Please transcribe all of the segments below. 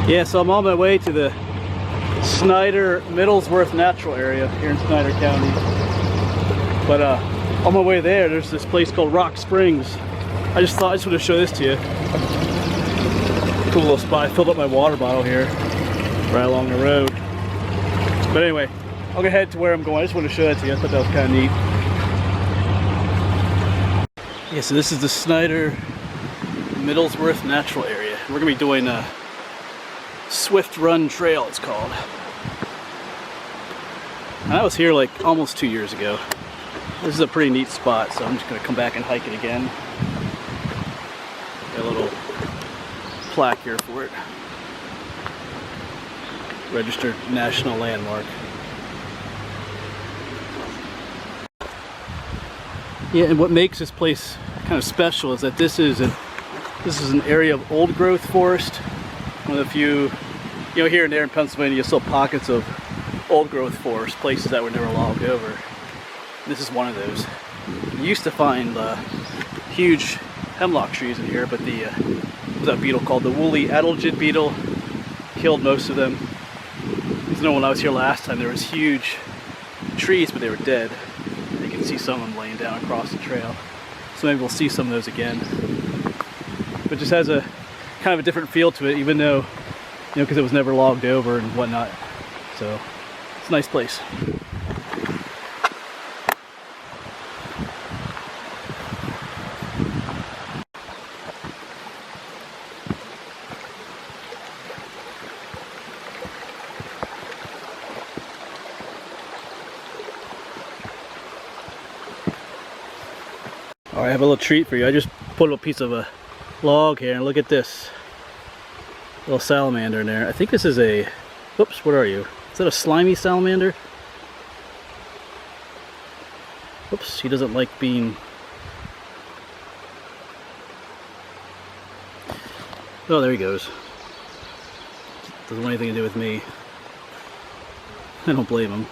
Yeah, so I'm on my way to the Snyder Middleswarth natural area here in Snyder County. But on my way there, there's this place called Rock Springs. I just want to show this to you. Cool little spot. I filled up my water bottle here right along the road. But anyway, I'll go head to where I'm going. I just want to show that to you. I thought that was kind of neat. Yeah, so this is the Snyder Middleswarth natural area. We're going to be doing a Swift Run Trail, it's called. And I was here like almost 2 years ago. This is a pretty neat spot, so I'm just going to come back and hike it again. Got a little plaque here for it. Registered National Landmark. Yeah, and what makes this place kind of special is that this is an area of old growth forest. One of the few, here and there in Pennsylvania, you saw pockets of old growth forest, places that were never logged over. This is one of those. You used to find huge hemlock trees in here, but there's that beetle called the woolly adelgid beetle killed most of them. When I was here last time, there was huge trees, but they were dead. You can see some of them laying down across the trail. So maybe we'll see some of those again. But it just has a kind of a different feel to it, even though, because it was never logged over and whatnot. So it's a nice place. Alright, I have a little treat for you. I just put a piece of a log here and look at this. Little salamander in there. I think this is a, whoops, what are you? Is that a slimy salamander? Whoops, he doesn't like being... Oh, there he goes. Doesn't want anything to do with me. I don't blame him.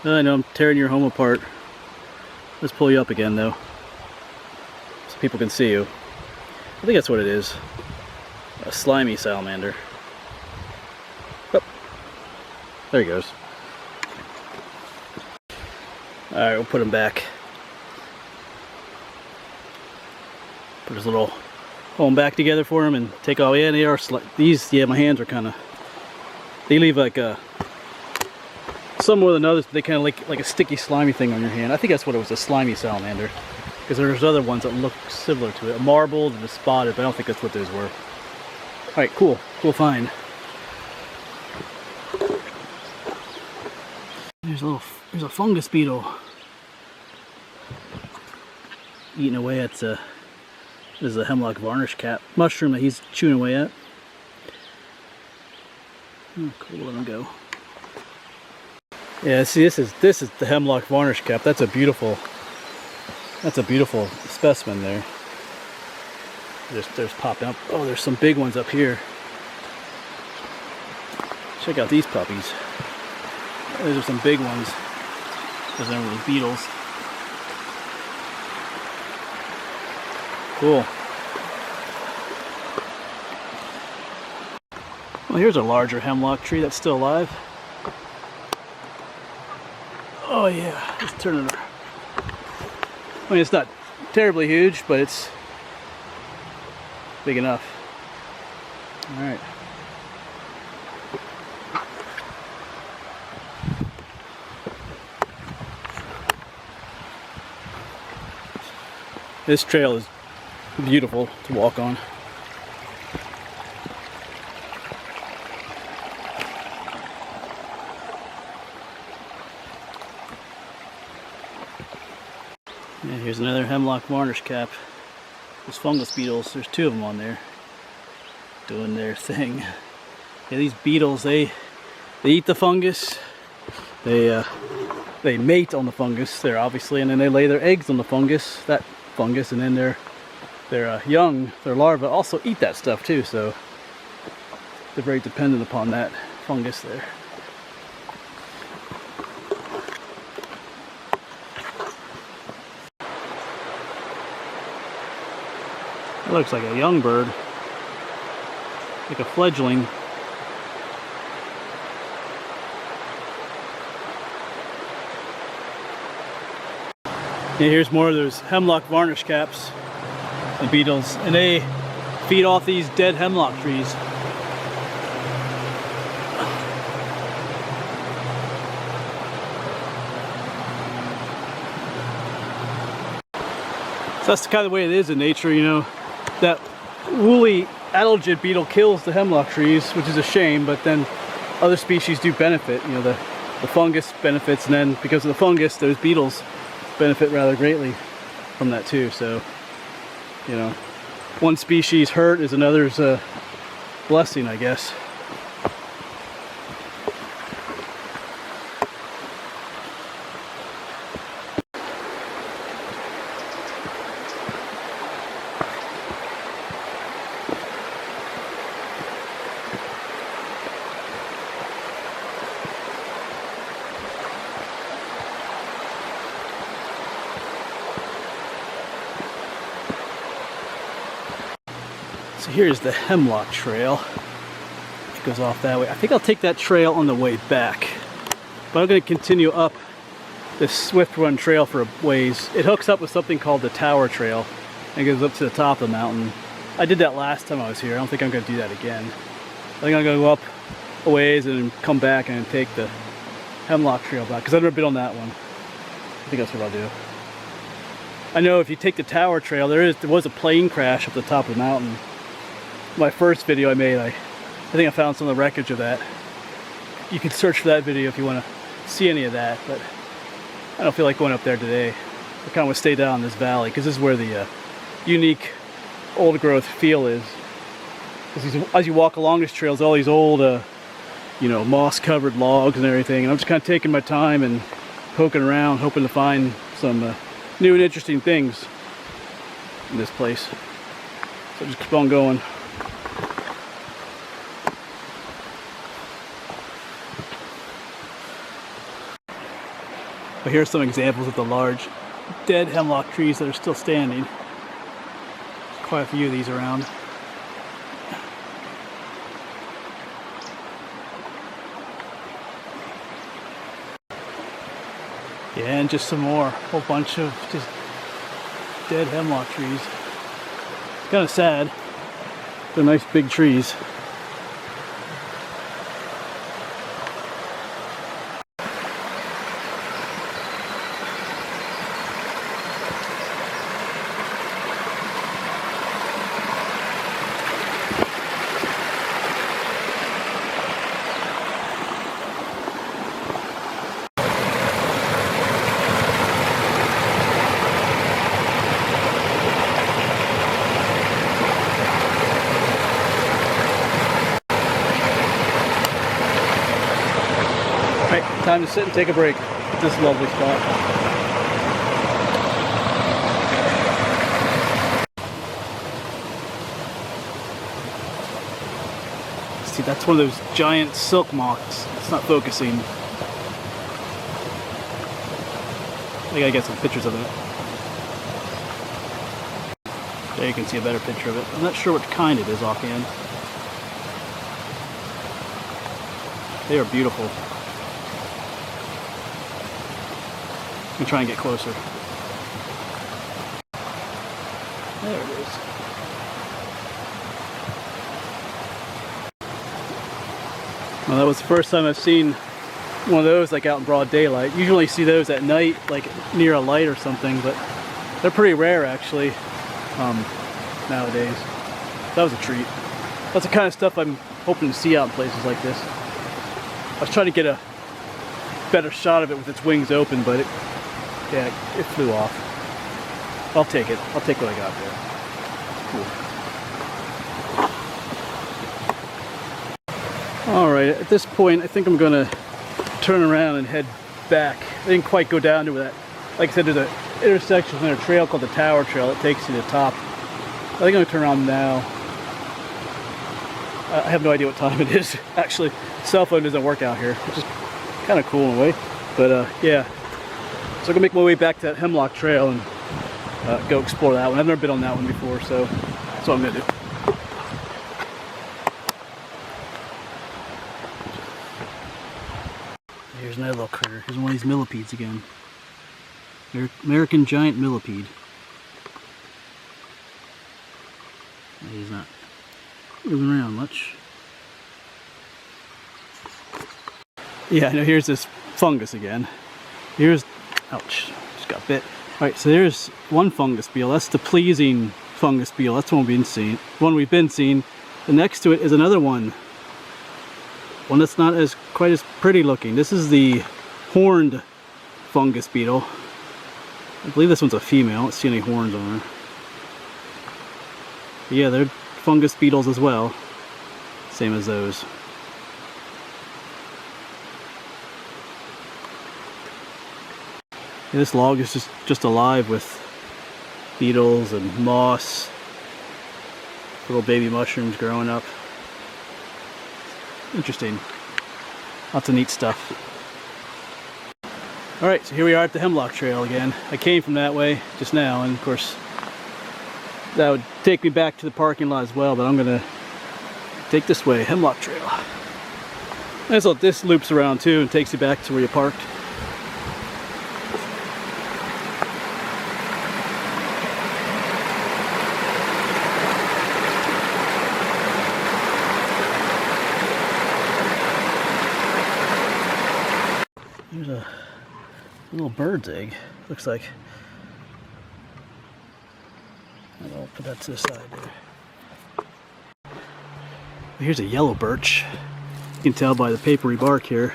I know I'm tearing your home apart. Let's pull you up again though, so people can see you. I think that's what it is. A slimy salamander. Oh, there he goes. Alright, we'll put him back. Put his little home back together for him and take off. Yeah, they are these, yeah, my hands are kind of, they leave like a, some more than others, they kind of like a sticky slimy thing on your hand. I think that's what it was, a slimy salamander. Because there's other ones that look similar to it. A marbled and a spotted, but I don't think that's what those were. Alright, cool. Cool find. There's a fungus beetle. Eating away at this is a hemlock varnish cap mushroom that he's chewing away at. Oh, cool, let him go. Yeah, see, this is the hemlock varnish cap. That's a beautiful specimen there. There's popping up. Oh, there's some big ones up here. Check out these puppies. Those are some big ones. Those are those beetles. Cool. Well, here's a larger hemlock tree that's still alive. Oh yeah, let's turn it around. I mean, it's not terribly huge, but it's big enough. All right. This trail is beautiful to walk on. Yeah, here's another hemlock varnish cap. Those fungus beetles, there's two of them on there doing their thing. Yeah, these beetles, they eat the fungus. They mate on the fungus there, obviously, and then they lay their eggs on the fungus, and then their young, their larvae also eat that stuff too, so they're very dependent upon that fungus there. It looks like a young bird, like a fledgling. And here's more of those hemlock varnish caps, the beetles, and they feed off these dead hemlock trees. So that's the kind of way it is in nature, you know. That woolly algid beetle kills the hemlock trees, which is a shame, but then other species do benefit. You know, the fungus benefits, and then because of the fungus, those beetles benefit rather greatly from that too. So, you know, one species hurt is another's blessing, I guess. So here's the Hemlock Trail. It goes off that way. I think I'll take that trail on the way back. But I'm going to continue up this Swift Run Trail for a ways. It hooks up with something called the Tower Trail and goes up to the top of the mountain. I did that last time I was here. I don't think I'm going to do that again. I think I'm going to go up a ways and come back and take the Hemlock Trail back, because I've never been on that one. I think that's what I'll do. I know if you take the Tower Trail, there was a plane crash up the top of the mountain. My first video I made, I think I found some of the wreckage of that. You can search for that video if you want to see any of that, but I don't feel like going up there today. I kind of want to stay down in this valley, because this is where the unique old growth feel is. Because as you walk along this trail, there's all these old, you know, moss covered logs and everything, and I'm just kind of taking my time and poking around, hoping to find some new and interesting things in this place. So just keep on going. But here's some examples of the large dead hemlock trees that are still standing. There's quite a few of these around. Yeah, and just some more. A whole bunch of just dead hemlock trees. It's kind of sad. They're nice big trees. Time to sit and take a break at this lovely spot. See, that's one of those giant silk moths. It's not focusing. I gotta get some pictures of it. There you can see a better picture of it. I'm not sure what kind it is offhand. They are beautiful. I'm trying to get closer. There it is. Well, that was the first time I've seen one of those like out in broad daylight. Usually see those at night, like near a light or something, but they're pretty rare actually nowadays. That was a treat. That's the kind of stuff I'm hoping to see out in places like this. I was trying to get a better shot of it with its wings open, but yeah, it flew off. I'll take it. I'll take what I got there. Cool. Alright, at this point I think I'm gonna turn around and head back. I didn't quite go down to that. Like I said, there's an intersection with a trail called the Tower Trail that takes you to the top. I think I'm gonna turn around now. I have no idea what time it is. Actually, cell phone doesn't work out here, which is kind of cool in a way. But yeah. So I'm gonna make my way back to that Hemlock Trail and go explore that one. I've never been on that one before, so That's what I'm gonna do. Here's another little critter. Here's one of these millipedes again. American giant millipede. He's not moving around much. Yeah, no, here's this fungus again. Here's, ouch, just got bit. Alright, so there's one fungus beetle. That's the pleasing fungus beetle. That's the one we've been seeing. The next to it is another one. One that's not quite as pretty looking. This is the horned fungus beetle. I believe this one's a female. I don't see any horns on her. But yeah, they're fungus beetles as well. Same as those. Yeah, this log is just alive with beetles and moss. Little baby mushrooms growing up. Interesting. Lots of neat stuff. Alright, so here we are at the Hemlock Trail again. I came from that way just now, and of course that would take me back to the parking lot as well, but I'm gonna take this way, Hemlock Trail. That's what this loops around too and takes you back to where you parked. There's a little bird's egg, looks like. I'll put that to the side there. Here's a yellow birch. You can tell by the papery bark here.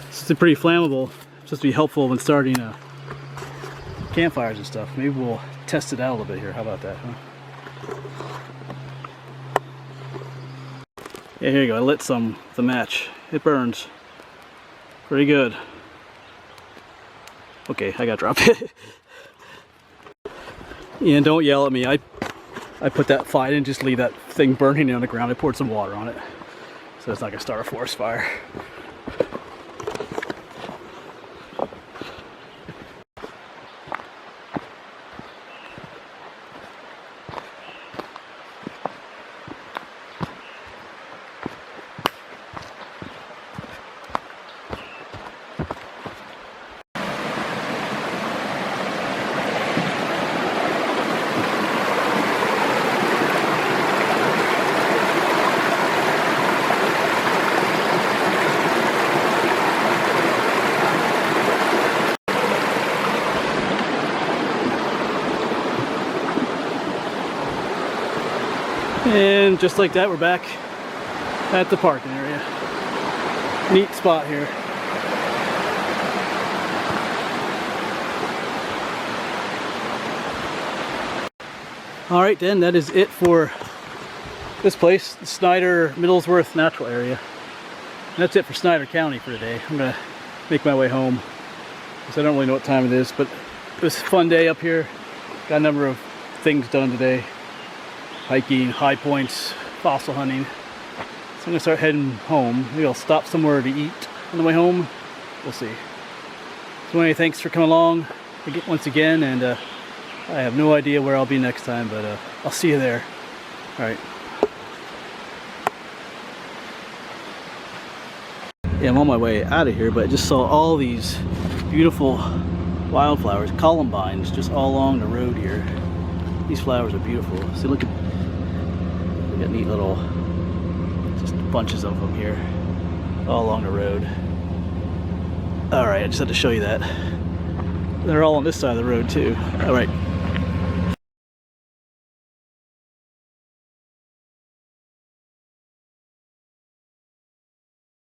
It's pretty flammable. It's supposed to be helpful when starting campfires and stuff. Maybe we'll test it out a little bit here. How about that, huh? Yeah, here you go. I lit some with the match. It burns. Pretty good. Okay, I gotta drop it. Yeah, and don't yell at me. I put that fire, I didn't just leave that thing burning on the ground. I poured some water on it, so it's not gonna start a forest fire. And just like that, we're back at the parking area. Neat spot here. Alright then, that is it for this place, the Snyder Middleswarth Natural Area. And that's it for Snyder County for today. I'm going to make my way home, because I don't really know what time it is, but it was a fun day up here. Got a number of things done today. Hiking, high points, fossil hunting. So I'm gonna start heading home. Maybe I'll stop somewhere to eat on the way home. We'll see. So anyway, thanks for coming along once again, and I have no idea where I'll be next time, but I'll see you there. All right. Yeah, I'm on my way out of here, but I just saw all these beautiful wildflowers, columbines, just all along the road here. These flowers are beautiful. See, look at, we got neat little, just bunches of them here, all along the road. All right, I just had to show you that. They're all on this side of the road too. All right.